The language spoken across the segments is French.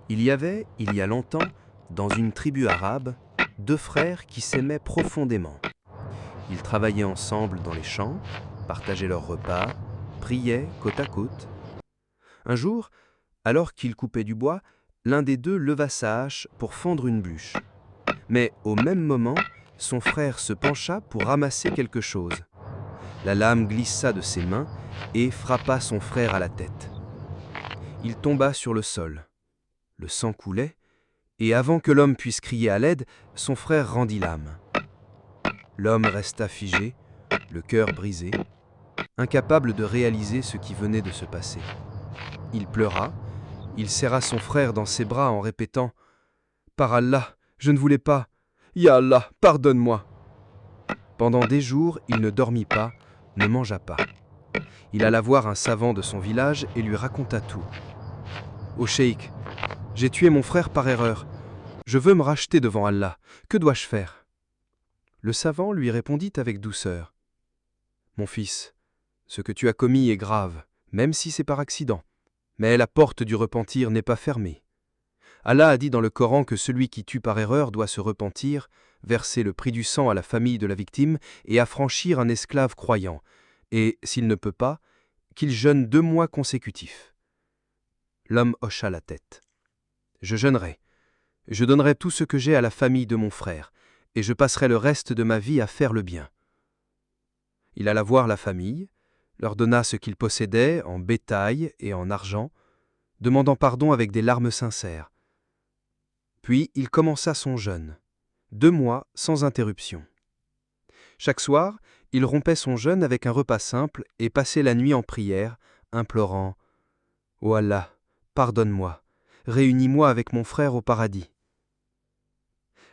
Il y avait, il y a longtemps, dans une tribu arabe, deux frères qui s'aimaient profondément. Ils travaillaient ensemble dans les champs, partageaient leurs repas, priaient côte à côte. Un jour, alors qu'ils coupaient du bois, l'un des deux leva sa hache pour fendre une bûche. Mais au même moment, son frère se pencha pour ramasser quelque chose. La lame glissa de ses mains et frappa son frère à la tête. Il tomba sur le sol. Le sang coulait, et avant que l'homme puisse crier à l'aide, son frère rendit l'âme. L'homme resta figé, le cœur brisé, incapable de réaliser ce qui venait de se passer. Il pleura, il serra son frère dans ses bras en répétant « Par Allah, je ne voulais pas. Ya Allah, pardonne-moi » Pendant des jours, il ne dormit pas, ne mangea pas. Il alla voir un savant de son village et lui raconta tout. « Ô cheikh, j'ai tué mon frère par erreur. Je veux me racheter devant Allah. Que dois-je faire ?» Le savant lui répondit avec douceur. « Mon fils, ce que tu as commis est grave, même si c'est par accident. Mais la porte du repentir n'est pas fermée. Allah a dit dans le Coran que celui qui tue par erreur doit se repentir, verser le prix du sang à la famille de la victime et affranchir un esclave croyant, et, s'il ne peut pas, qu'il jeûne 2 mois consécutifs. » L'homme hocha la tête. « Je jeûnerai. Je donnerai tout ce que j'ai à la famille de mon frère, et je passerai le reste de ma vie à faire le bien. » Il alla voir la famille, leur donna ce qu'il possédait en bétail et en argent, demandant pardon avec des larmes sincères. Puis il commença son jeûne, 2 mois sans interruption. Chaque soir, il rompait son jeûne avec un repas simple et passait la nuit en prière, implorant « Ô Allah, pardonne-moi, réunis-moi avec mon frère au paradis. »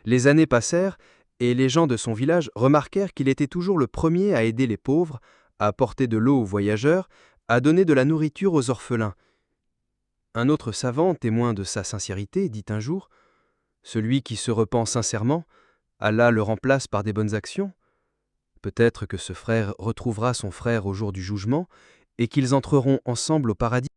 Les années passèrent et les gens de son village remarquèrent qu'il était toujours le premier à aider les pauvres, à apporter de l'eau aux voyageurs, à donner de la nourriture aux orphelins. Un autre savant, témoin de sa sincérité, dit un jour « Celui qui se repent sincèrement, Allah le remplace par des bonnes actions. Peut-être que ce frère retrouvera son frère au jour du jugement et qu'ils entreront ensemble au paradis. »